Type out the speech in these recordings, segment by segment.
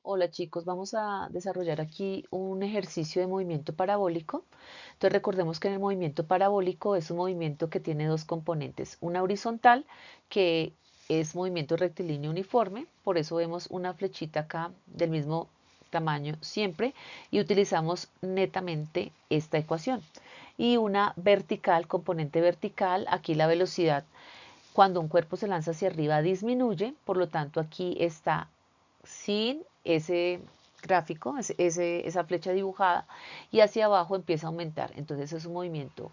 Hola chicos, vamos a desarrollar aquí un ejercicio de movimiento parabólico. Entonces recordemos que en el movimiento parabólico es un movimiento que tiene dos componentes, una horizontal que es movimiento rectilíneo uniforme, por eso vemos una flechita acá del mismo tamaño siempre y utilizamos netamente esta ecuación. Y una vertical, componente vertical, aquí la velocidad cuando un cuerpo se lanza hacia arriba disminuye, por lo tanto aquí está sin ese gráfico, esa flecha dibujada, y hacia abajo empieza a aumentar. Entonces es un movimiento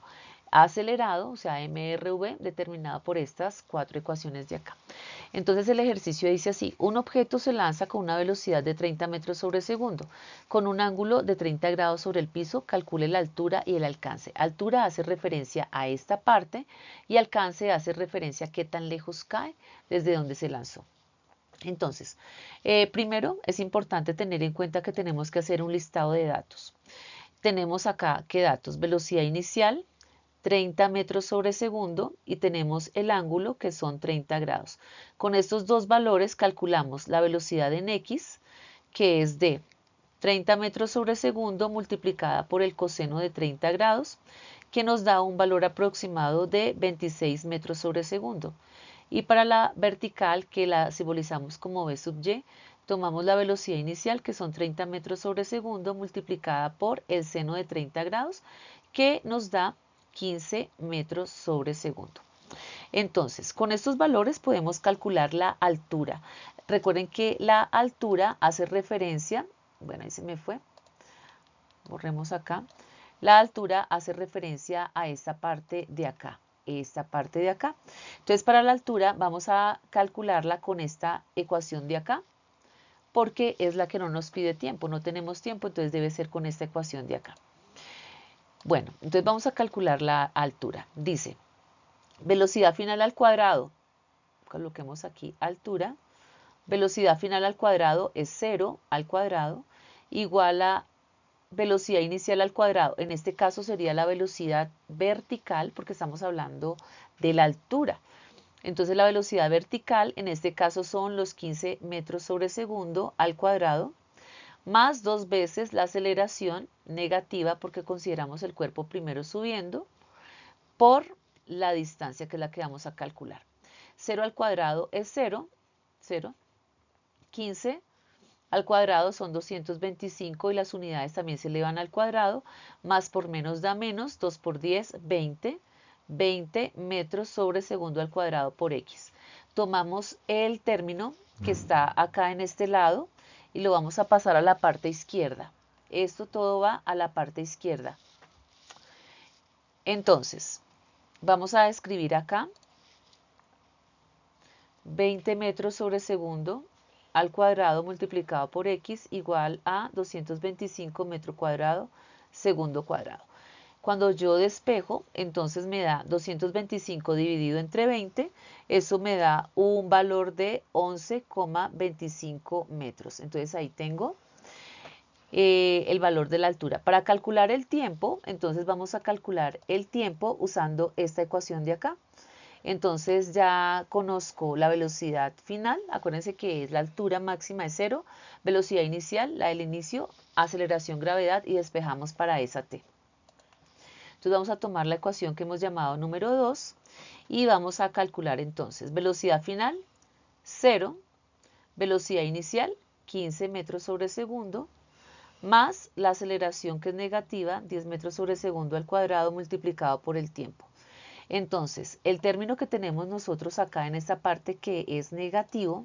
acelerado, o sea, MRV, determinado por estas cuatro ecuaciones de acá. Entonces el ejercicio dice así, un objeto se lanza con una velocidad de 30 metros sobre segundo, con un ángulo de 30 grados sobre el piso, calcule la altura y el alcance. Altura hace referencia a esta parte y alcance hace referencia a qué tan lejos cae desde donde se lanzó. Entonces, primero es importante tener en cuenta que tenemos que hacer un listado de datos. Tenemos acá qué datos, velocidad inicial, 30 metros sobre segundo y tenemos el ángulo que son 30 grados. Con estos dos valores calculamos la velocidad en X, que es de 30 metros sobre segundo multiplicada por el coseno de 30 grados, que nos da un valor aproximado de 26 metros sobre segundo. Y para la vertical, que la simbolizamos como v sub y, tomamos la velocidad inicial, que son 30 metros sobre segundo, multiplicada por el seno de 30 grados, que nos da 15 metros sobre segundo. Entonces, con estos valores podemos calcular la altura. Recuerden que la altura hace referencia, bueno, ahí se me fue, borremos acá. La altura hace referencia a esta parte de acá, esta parte de acá. Entonces, para la altura vamos a calcularla con esta ecuación de acá, porque es la que no nos pide tiempo, no tenemos tiempo, entonces debe ser con esta ecuación de acá. Bueno, entonces vamos a calcular la altura. Dice, velocidad final al cuadrado, coloquemos aquí altura, velocidad final al cuadrado es 0 al cuadrado, igual a velocidad inicial al cuadrado. En este caso sería la velocidad vertical, porque estamos hablando de la altura. Entonces la velocidad vertical en este caso son los 15 metros sobre segundo al cuadrado, más dos veces la aceleración negativa, porque consideramos el cuerpo primero subiendo, por la distancia que es la que vamos a calcular. 0 al cuadrado es 0, 0. 15 al cuadrado son 225 y las unidades también se elevan al cuadrado, más por menos da menos, 2 por 10, 20, 20 metros sobre segundo al cuadrado por x. Tomamos el término que está acá en este lado y lo vamos a pasar a la parte izquierda. Esto todo va a la parte izquierda. Entonces, vamos a escribir acá 20 metros sobre segundo al cuadrado multiplicado por x igual a 225 metro cuadrado segundo cuadrado. Cuando yo despejo, entonces me da 225 dividido entre 20, eso me da un valor de 11,25 metros. Entonces ahí tengo el valor de la altura. Para calcular el tiempo, entonces vamos a calcular el tiempo usando esta ecuación de acá. Entonces ya conozco la velocidad final, acuérdense que es la altura máxima es 0, velocidad inicial, la del inicio, aceleración, gravedad y despejamos para esa t. Entonces vamos a tomar la ecuación que hemos llamado número 2 y vamos a calcular entonces velocidad final 0, velocidad inicial 15 metros sobre segundo, más la aceleración que es negativa 10 metros sobre segundo al cuadrado multiplicado por el tiempo. Entonces, el término que tenemos nosotros acá en esta parte que es negativo,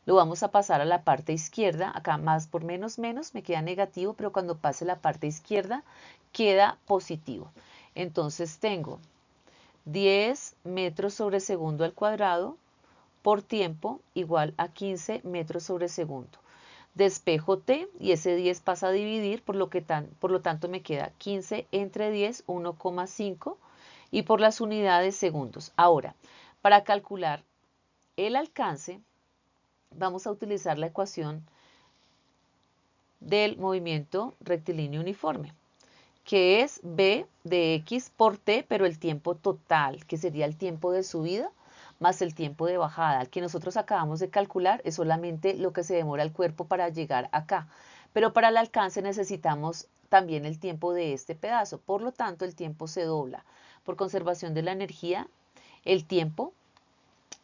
lo vamos a pasar a la parte izquierda. Acá más por menos menos me queda negativo, pero cuando pase la parte izquierda queda positivo. Entonces tengo 10 metros sobre segundo al cuadrado por tiempo igual a 15 metros sobre segundo. Despejo t y ese 10 pasa a dividir, por lo tanto me queda 15 entre 10, 1,5 y por las unidades segundos. Ahora, para calcular el alcance, vamos a utilizar la ecuación del movimiento rectilíneo uniforme, que es b de x por t, pero el tiempo total, que sería el tiempo de subida, más el tiempo de bajada. El que nosotros acabamos de calcular es solamente lo que se demora el cuerpo para llegar acá. Pero para el alcance necesitamos también el tiempo de este pedazo. Por lo tanto, el tiempo se dobla. Por conservación de la energía, el tiempo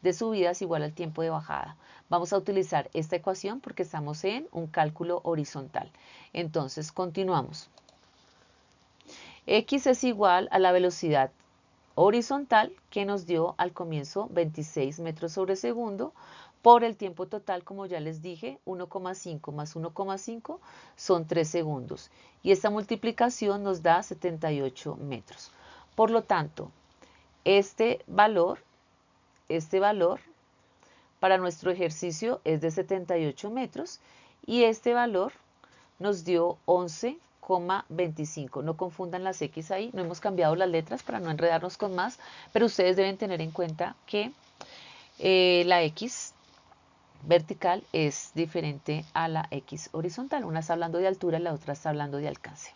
de subida es igual al tiempo de bajada. Vamos a utilizar esta ecuación porque estamos en un cálculo horizontal. Entonces, continuamos. X es igual a la velocidad horizontal que nos dio al comienzo 26 metros sobre segundo por el tiempo total, como ya les dije, 1,5 más 1,5 son 3 segundos. Y esta multiplicación nos da 78 metros. Por lo tanto, este valor para nuestro ejercicio es de 78 metros y este valor nos dio 11,25. No confundan las X ahí, no hemos cambiado las letras para no enredarnos con más, pero ustedes deben tener en cuenta que la X vertical es diferente a la X horizontal. Una está hablando de altura, la otra está hablando de alcance.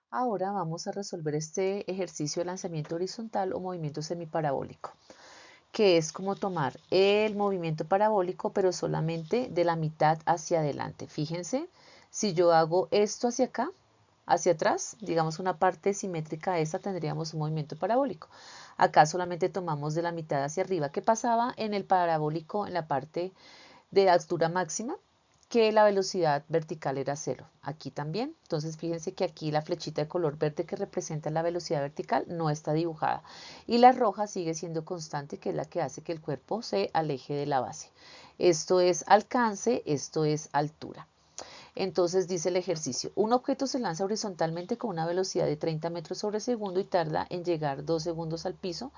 Ahora vamos a resolver este ejercicio de lanzamiento horizontal o movimiento semiparabólico, que es como tomar el movimiento parabólico, pero solamente de la mitad hacia adelante. Fíjense, si yo hago esto hacia acá, hacia atrás, digamos una parte simétrica a esta, tendríamos un movimiento parabólico. Acá solamente tomamos de la mitad hacia arriba. ¿Qué pasaba en el parabólico, en la parte de altura máxima? Que la velocidad vertical era 0. Aquí también. Entonces fíjense que aquí la flechita de color verde que representa la velocidad vertical no está dibujada. Y la roja sigue siendo constante, que es la que hace que el cuerpo se aleje de la base. Esto es alcance, esto es altura. Entonces dice el ejercicio, un objeto se lanza horizontalmente con una velocidad de 30 metros sobre segundo y tarda en llegar 2 segundos al piso.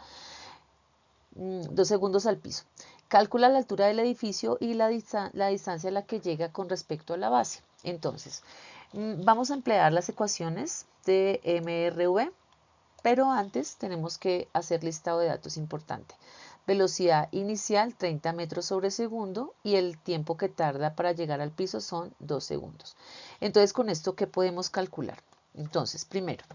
2 segundos al piso. Calcula la altura del edificio y la distancia a la que llega con respecto a la base. Entonces, vamos a emplear las ecuaciones de MRV, pero antes tenemos que hacer listado de datos importante. Velocidad inicial 30 metros sobre segundo y el tiempo que tarda para llegar al piso son 2 segundos. Entonces, con esto, ¿qué podemos calcular? Entonces, primero,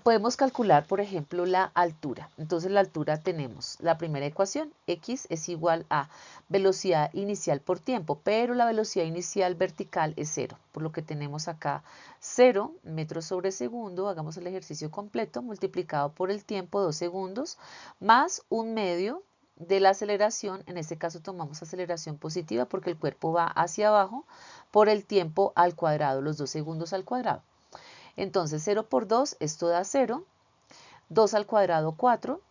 podemos calcular, por ejemplo, la altura. Entonces, la altura tenemos la primera ecuación, x es igual a velocidad inicial por tiempo, pero la velocidad inicial vertical es 0, por lo que tenemos acá 0 metros sobre segundo, hagamos el ejercicio completo, multiplicado por el tiempo, 2 segundos, más un medio de la aceleración, en este caso tomamos aceleración positiva porque el cuerpo va hacia abajo, por el tiempo al cuadrado, los 2 segundos al cuadrado. Entonces 0 por 2, esto da 0, 2 al cuadrado 4,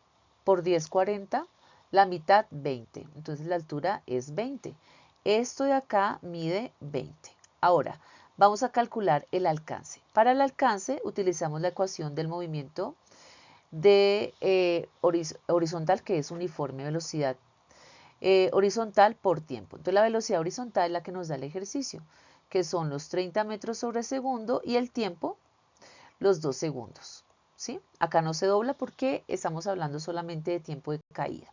por 10 40, la mitad 20, entonces la altura es 20. Esto de acá mide 20. Ahora, vamos a calcular el alcance. Para el alcance utilizamos la ecuación del movimiento de horizontal, que es uniforme velocidad horizontal por tiempo. Entonces la velocidad horizontal es la que nos da el ejercicio, que son los 30 metros sobre segundo y el tiempo, los 2 segundos. ¿Sí? Acá no se dobla porque estamos hablando solamente de tiempo de caída.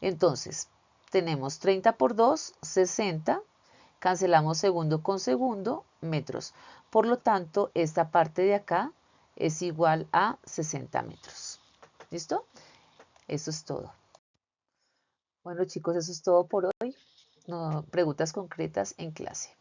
Entonces, tenemos 30 por 2, 60. Cancelamos segundo con segundo, metros. Por lo tanto, esta parte de acá es igual a 60 metros. ¿Listo? Eso es todo. Bueno, chicos, eso es todo por hoy. No, preguntas concretas en clase.